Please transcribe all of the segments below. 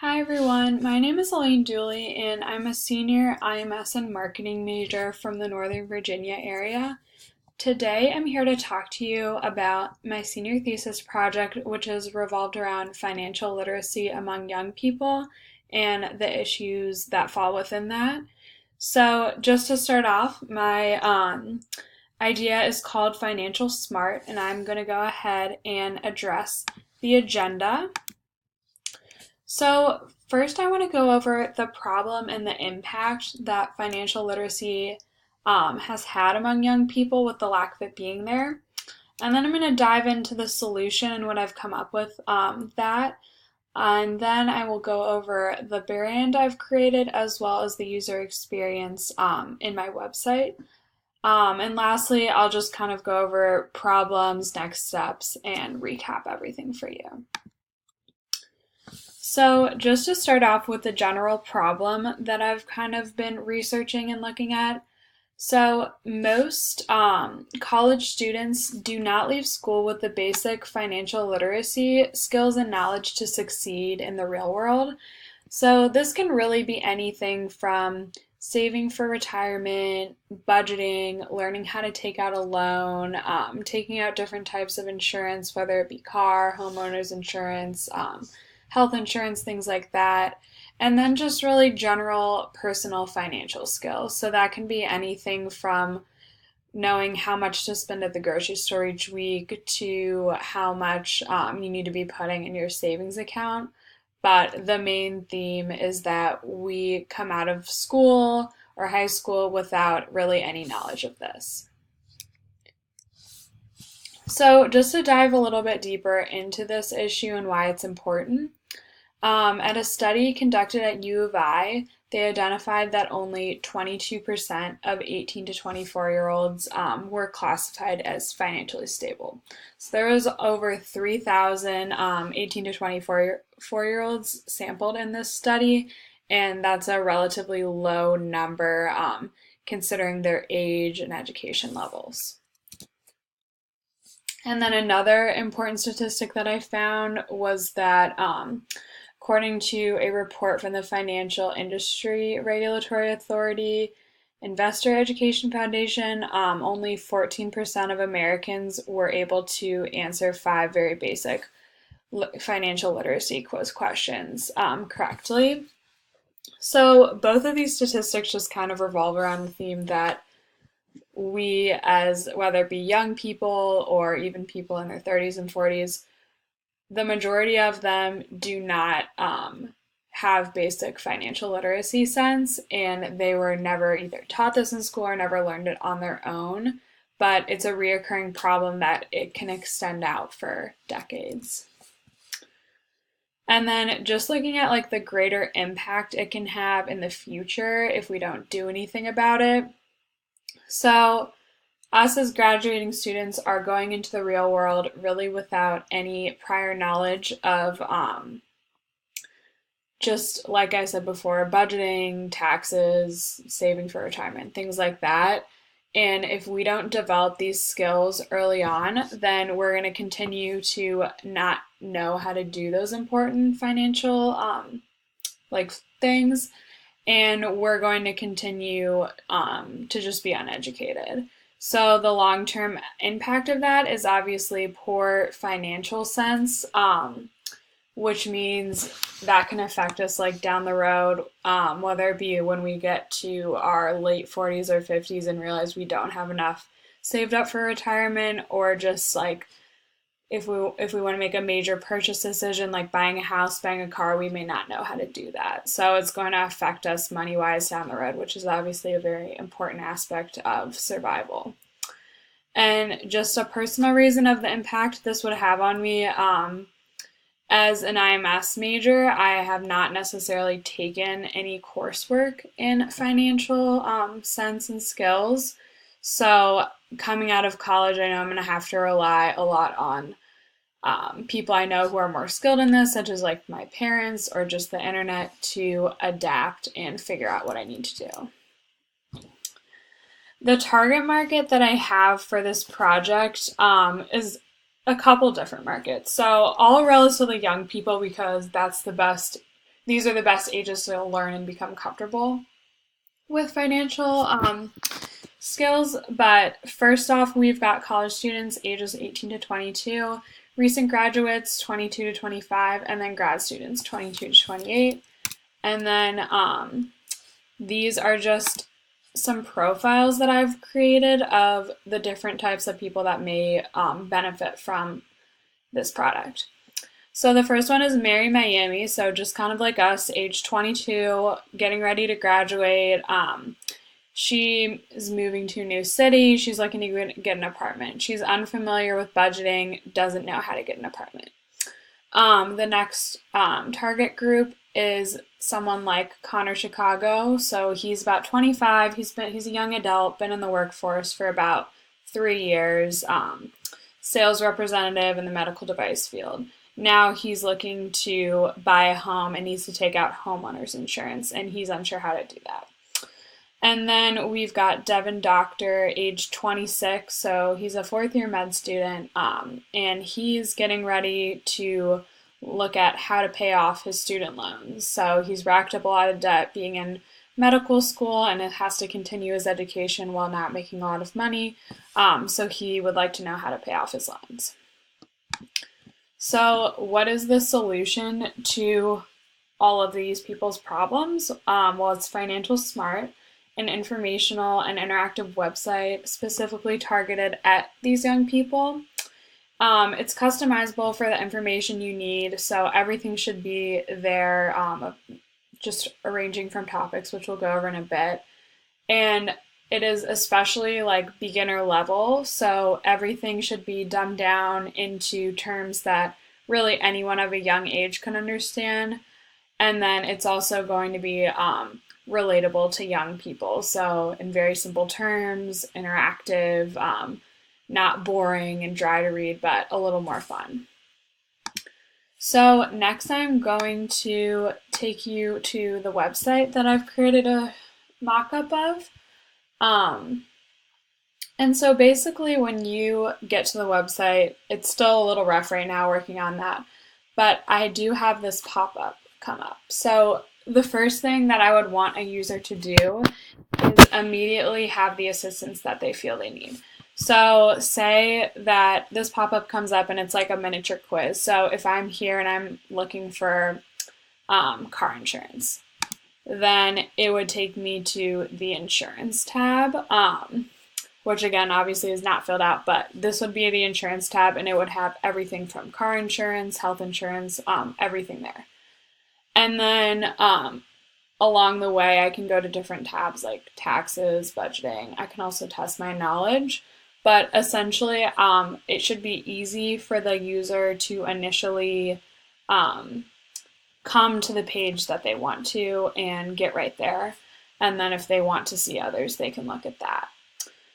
Hi everyone, my name is Elaine Dooley and I'm a senior IMS and marketing major from the Northern Virginia area. Today I'm here to talk to you about my senior thesis project, which is revolved around financial literacy among young people and the issues that fall within that. So, just to start off, my idea is called Financial Smart, and I'm going to go ahead and address the agenda. So, first, I want to go over the problem and the impact that financial literacy has had among young people with the lack of it being there. And then I'm going to dive into the solution and what I've come up with that. And then I will go over the brand I've created as well as the user experience in my website. And lastly, I'll just kind of go over problems, next steps, and recap everything for you. So, just to start off with the general problem that I've kind of been researching and looking at. So, most college students do not leave school with the basic financial literacy skills and knowledge to succeed in the real world. So, this can really be anything from saving for retirement, budgeting, learning how to take out a loan, taking out different types of insurance, whether it be car, homeowners insurance, health insurance, things like that. And then just really general personal financial skills. So that can be anything from knowing how much to spend at the grocery store each week to how much you need to be putting in your savings account. But the main theme is that we come out of school or high school without really any knowledge of this. So, just to dive a little bit deeper into this issue and why it's important, at a study conducted at U of I, they identified that only 22% of 18 to 24-year-olds were classified as financially stable. So there was over 3,000 18 to 24-year-olds sampled in this study, and that's a relatively low number considering their age and education levels. And then another important statistic that I found was that according to a report from the Financial Industry Regulatory Authority Investor Education Foundation, only 14% of Americans were able to answer 5 very basic financial literacy quiz questions correctly. So both of these statistics just kind of revolve around the theme that we, as whether it be young people or even people in their 30s and 40s, the majority of them do not have basic financial literacy sense, and they were never either taught this in school or never learned it on their own. But it's a reoccurring problem that it can extend out for decades. And then just looking at like the greater impact it can have in the future if we don't do anything about it. So, us as graduating students are going into the real world really without any prior knowledge of just like I said before, budgeting, taxes, saving for retirement, things like that. And if we don't develop these skills early on, then we're going to continue to not know how to do those important financial things, and we're going to continue to just be uneducated. So the long-term impact of that is obviously poor financial sense, which means that can affect us like down the road, whether it be when we get to our late 40s or 50s and realize we don't have enough saved up for retirement, or just like if we want to make a major purchase decision like buying a house, buying a car, we may not know how to do that. So it's going to affect us money-wise down the road, which is obviously a very important aspect of survival. And just a personal reason of the impact this would have on me, as an IMS major, I have not necessarily taken any coursework in financial sense and skills. So coming out of college, I know I'm going to have to rely a lot on people I know who are more skilled in this, such as like my parents or just the internet, to adapt and figure out what I need to do. The target market that I have for this project is a couple different markets. So all relatively young people, because that's the these are the best ages to learn and become comfortable with financial skills. But first off, we've got college students ages 18 to 22, recent graduates 22 to 25, and then grad students 22 to 28. And then these are just some profiles that I've created of the different types of people that may benefit from this product. So the first one is Mary Miami, so just kind of like us, age 22, getting ready to graduate. She is moving to a new city. She's looking to get an apartment. She's unfamiliar with budgeting, doesn't know how to get an apartment. The next target group is someone like Connor Chicago. So he's about 25. He's a young adult, been in the workforce for about 3 years. Sales representative in the medical device field. Now he's looking to buy a home and needs to take out homeowners insurance, and he's unsure how to do that. And then we've got Devin Doctor, age 26, so he's a fourth-year med student, and he's getting ready to look at how to pay off his student loans. So he's racked up a lot of debt being in medical school, and it has to continue his education while not making a lot of money, so he would like to know how to pay off his loans. So what is the solution to all of these people's problems? Well, it's Financial Smart, an informational and interactive website specifically targeted at these young people. It's customizable for the information you need, so everything should be there, just arranging from topics, which we'll go over in a bit. And it is especially like beginner level, so everything should be dumbed down into terms that really anyone of a young age can understand. And then it's also going to be relatable to young people, so in very simple terms, interactive, not boring and dry to read, but a little more fun. So next I'm going to take you to the website that I've created a mock-up of. And so basically when you get to the website, it's still a little rough right now working on that, but I do have this pop-up come up. So the first thing that I would want a user to do is immediately have the assistance that they feel they need. So say that this pop-up comes up and it's like a miniature quiz. So if I'm here and I'm looking for car insurance, then it would take me to the insurance tab, which again obviously is not filled out, but this would be the insurance tab and it would have everything from car insurance, health insurance, everything there. And then along the way I can go to different tabs like taxes, budgeting. I can also test my knowledge. But essentially, it should be easy for the user to initially come to the page that they want to and get right there. And then if they want to see others, they can look at that.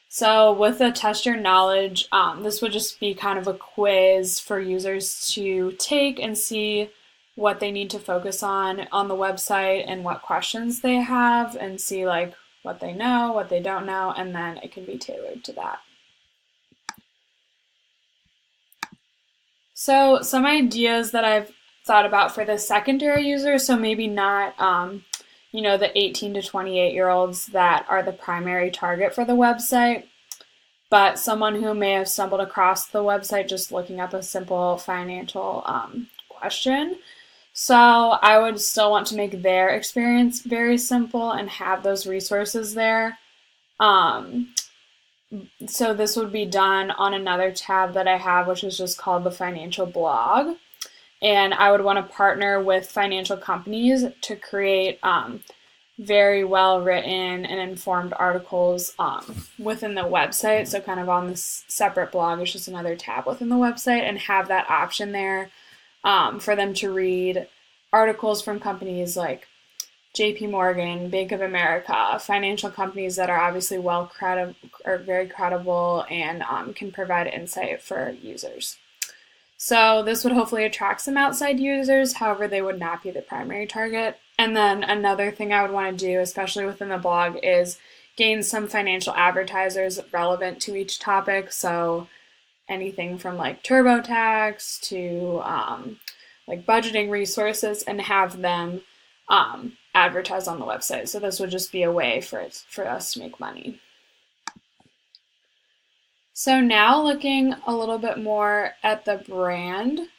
So with the test your knowledge, this would just be kind of a quiz for users to take and see what they need to focus on the website and what questions they have and see like what they know, what they don't know, and then it can be tailored to that. So some ideas that I've thought about for the secondary user, so maybe not, the 18 to 28-year-olds that are the primary target for the website, but someone who may have stumbled across the website just looking up a simple financial question. So I would still want to make their experience very simple and have those resources there. So this would be done on another tab that I have, which is just called the Financial Blog. And I would want to partner with financial companies to create very well written and informed articles within the website. So kind of on this separate blog, it's just another tab within the website, and have that option there for them to read articles from companies like JP Morgan, Bank of America, financial companies that are obviously very credible and can provide insight for users. So this would hopefully attract some outside users, however they would not be the primary target. And then another thing I would want to do, especially within the blog, is gain some financial advertisers relevant to each topic. So anything from like TurboTax to like budgeting resources, and have them advertise on the website. So this would just be a way for us to make money. So now looking a little bit more at the brand.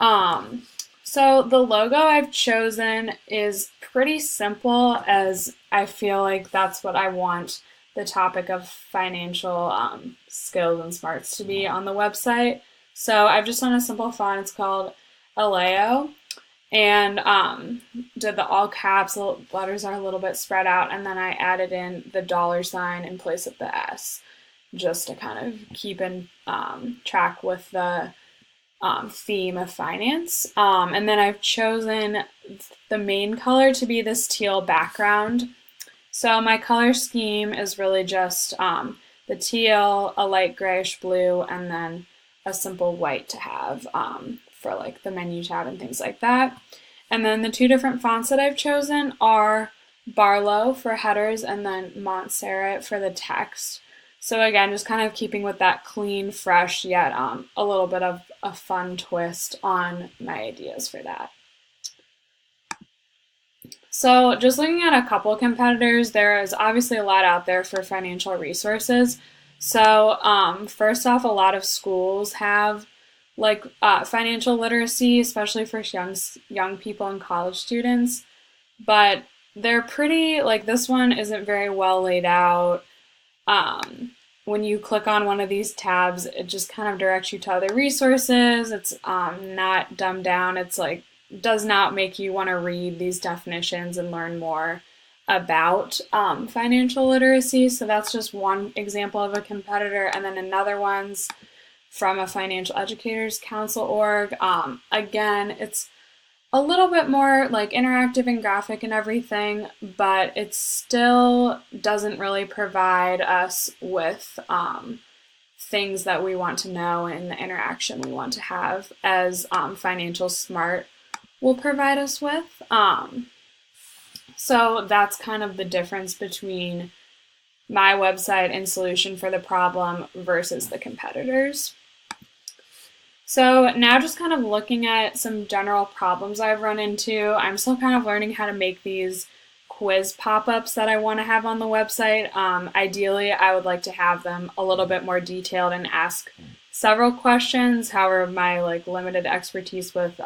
So the logo I've chosen is pretty simple, as I feel like that's what I want the topic of financial skills and smarts to be on the website. So I've just done a simple font. It's called Aleo, and did the all caps. The letters are a little bit spread out, and then I added in the $ in place of the S, just to kind of keep in track with the theme of finance. And then I've chosen the main color to be this teal background. So my color scheme is really just the teal, a light grayish blue, and then a simple white to have for like the menu tab and things like that. And then the two different fonts that I've chosen are Barlow for headers and then Montserrat for the text. So again, just kind of keeping with that clean, fresh, yet a little bit of a fun twist on my ideas for that. So just looking at a couple competitors, there is obviously a lot out there for financial resources. So first off, a lot of schools have like financial literacy, especially for young people and college students. But they're pretty, like this one isn't very well laid out. When you click on one of these tabs, it just kind of directs you to other resources. It's not dumbed down. It's like, does not make you want to read these definitions and learn more about financial literacy. So that's just one example of a competitor. And then another one's from a Financial Educators Council org. Again, it's a little bit more like interactive and graphic and everything, but it still doesn't really provide us with things that we want to know and the interaction we want to have as Financial Smart will provide us with. So that's kind of the difference between my website and solution for the problem versus the competitors. So now just kind of looking at some general problems I've run into. I'm still kind of learning how to make these quiz pop-ups that I want to have on the website. Ideally, I would like to have them a little bit more detailed and ask several questions. However, my limited expertise with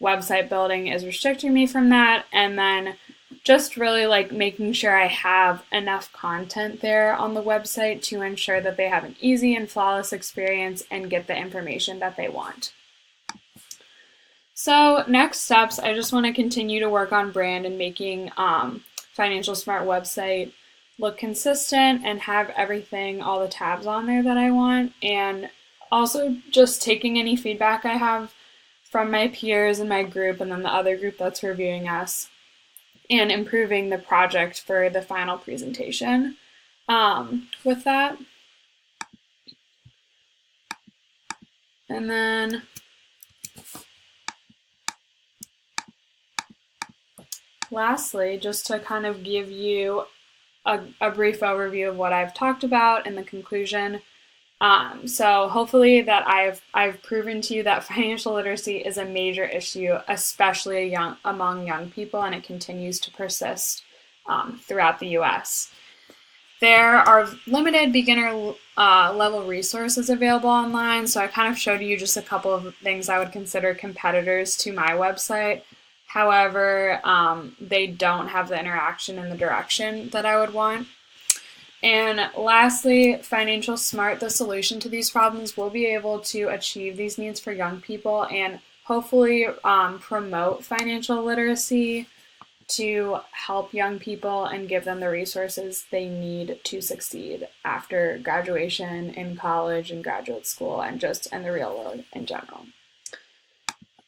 website building is restricting me from that. And then just really making sure I have enough content there on the website to ensure that they have an easy and flawless experience and get the information that they want. So next steps, I just want to continue to work on brand and making Financial Smart website look consistent and have everything, all the tabs on there that I want, and also just taking any feedback I have from my peers in my group and then the other group that's reviewing us, and improving the project for the final presentation with that. And then lastly, just to kind of give you a brief overview of what I've talked about in the conclusion. So hopefully that I've proven to you that financial literacy is a major issue, especially among young people, and it continues to persist throughout the U.S. There are limited beginner level resources available online, so I kind of showed you just a couple of things I would consider competitors to my website. However, they don't have the interaction in the direction that I would want. And lastly, Financial Smart, the solution to these problems, will be able to achieve these needs for young people and hopefully promote financial literacy to help young people and give them the resources they need to succeed after graduation, in college and graduate school, and just in the real world in general.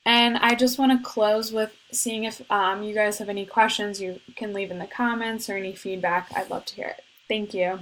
And I just want to close with seeing if you guys have any questions you can leave in the comments or any feedback. I'd love to hear it. Thank you.